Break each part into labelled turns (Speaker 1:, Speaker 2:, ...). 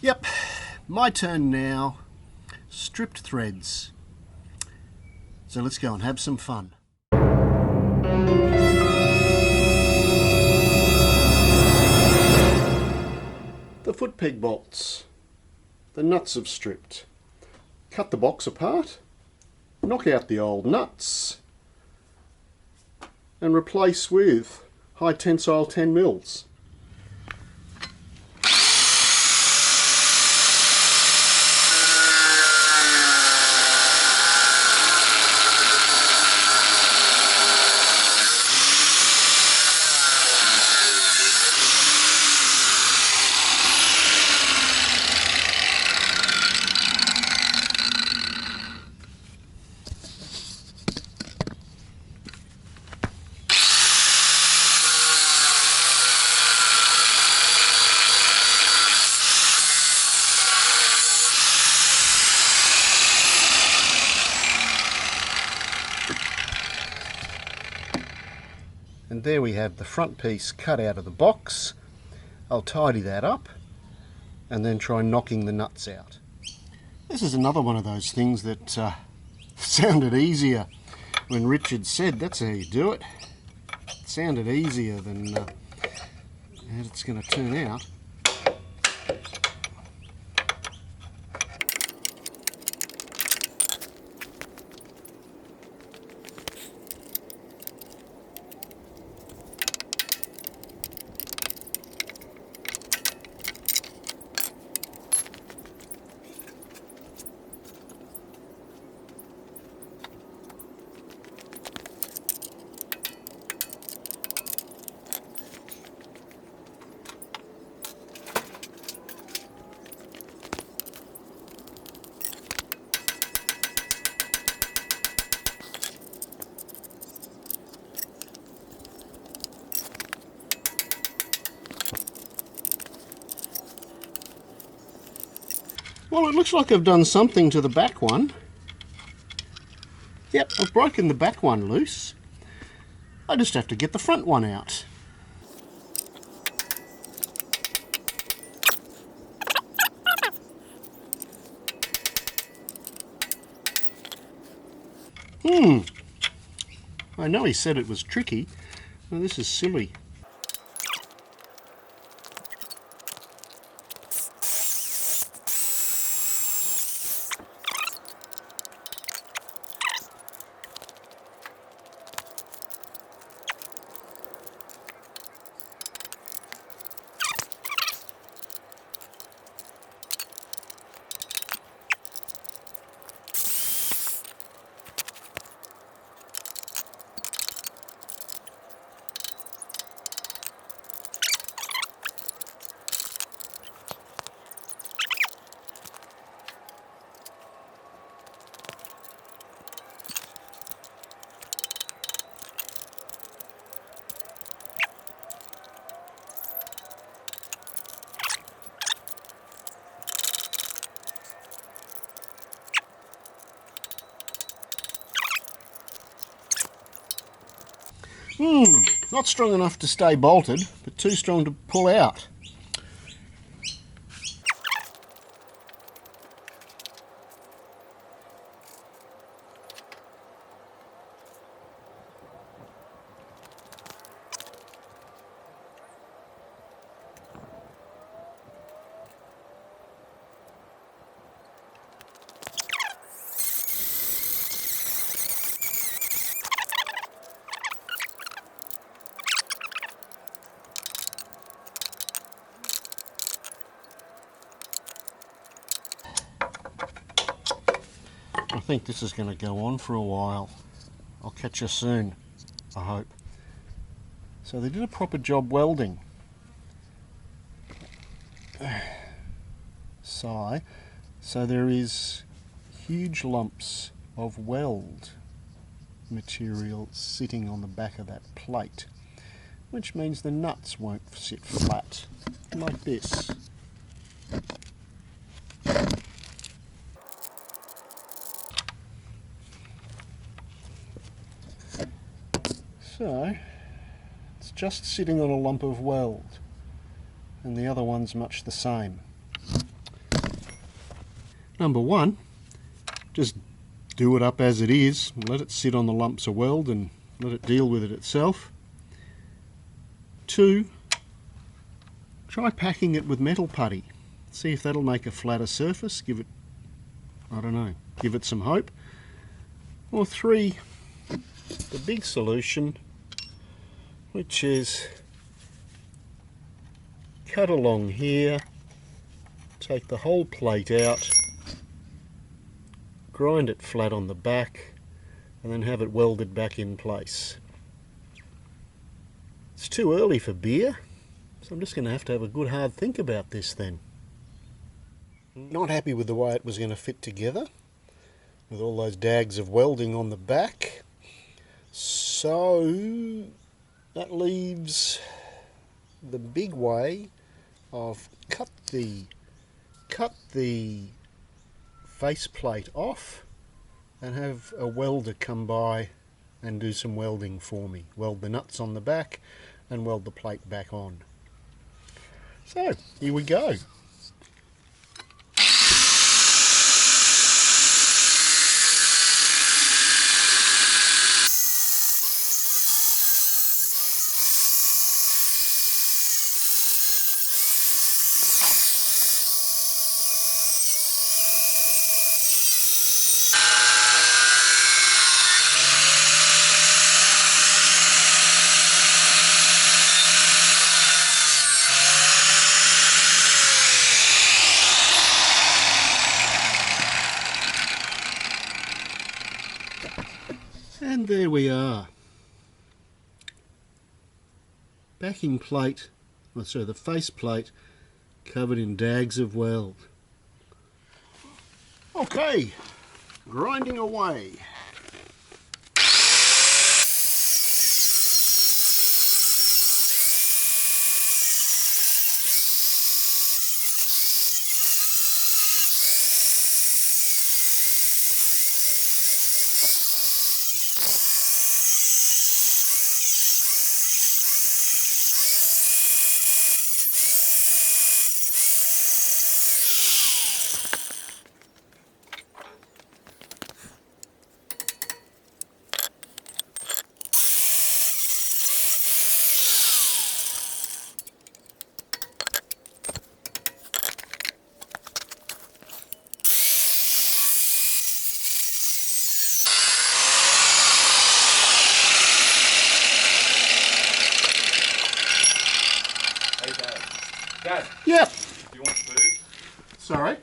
Speaker 1: Yep, my turn now. Stripped threads. So let's go and have some fun. The foot peg bolts. The nuts have stripped. Cut the box apart, knock out the old nuts, and replace with high tensile 10 mils. And there we have the front piece cut out of the box. I'll tidy that up and then try knocking the nuts out. This is another one of those things that sounded easier when Richard said that's how you do it. It sounded easier than how it's going to turn out. Well, it looks like I've done something to the back one. Yep, I've broken the back one loose. I just have to get the front one out. I know he said it was tricky. Well, this is silly. Not strong enough to stay bolted, but too strong to pull out. I think this is going to go on for a while. I'll catch you soon, I hope. So they did a proper job welding. So there is huge lumps of weld material sitting on the back of that plate, which means the nuts won't sit flat like this. So it's just sitting on a lump of weld, and the other one's much the same. Number one, just do it up as it is, let it sit on the lumps of weld and let it deal with it itself. 2, try packing it with metal putty. See if that'll make a flatter surface, give it, I don't know, give it some hope. Or 3, the big solution, which is cut along here, take the whole plate out, grind it flat on the back, and then have it welded back in place. It's too early for beer, so I'm just going to have a good hard think about this then. Not happy with the way it was going to fit together, with all those dags of welding on the back. So that leaves the big way of cut the faceplate off and have a welder come by and do some welding for me. Weld the nuts on the back and weld the plate back on. So here we go. And there we are. Backing plate, the face plate covered in dags of weld. Okay, grinding away.
Speaker 2: Dad.
Speaker 1: Yep.
Speaker 2: Do you want food?
Speaker 1: Sorry.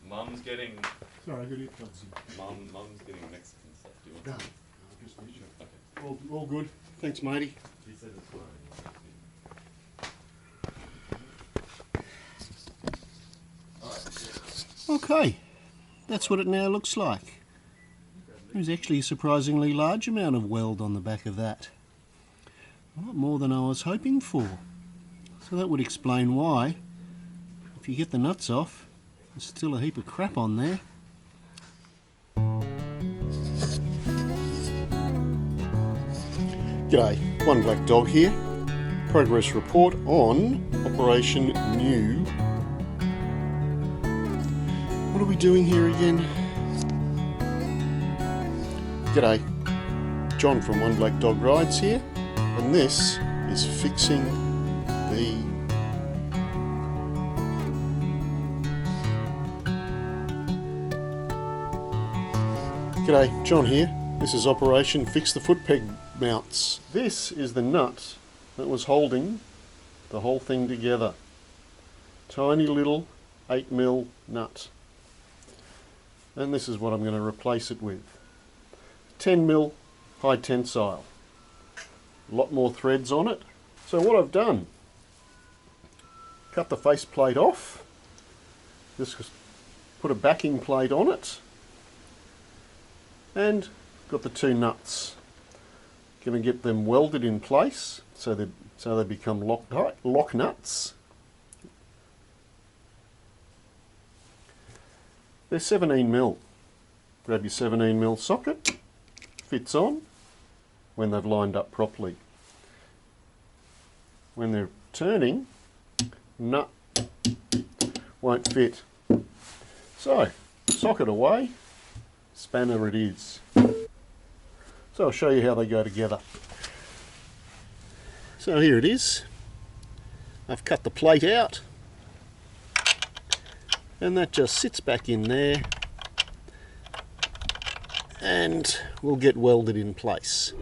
Speaker 2: Mum's getting.
Speaker 1: Sorry, I got earplugs in.
Speaker 2: Mum's getting Mexican stuff. Do you want?
Speaker 1: Done. I'll just measure.
Speaker 2: Okay.
Speaker 1: All good. Thanks, matey.
Speaker 2: He said it's fine.
Speaker 1: Okay, that's what it now looks like. There's actually a surprisingly large amount of weld on the back of that. A lot more than I was hoping for. So that would explain why, if you get the nuts off, there's still a heap of crap on there. G'day, One Black Dog here. Progress report on Operation New. What are we doing here again? G'day, John from One Black Dog Rides here, and this is fixing the G'day, John here. This is Operation Fix the Footpeg Mounts. This is the nut that was holding the whole thing together. Tiny little 8mm nut. And this is what I'm going to replace it with. 10mm high tensile. A lot more threads on it. So what I've done, cut the face plate off, just put a backing plate on it, and got the two nuts. Going to get them welded in place so they become lock nuts. They're 17mm. Grab your 17mm socket, fits on when they've lined up properly. When they're turning, nut won't fit. So, socket away, spanner it is. So I'll show you how they go together. So here it is. I've cut the plate out, and that just sits back in there and will get welded in place.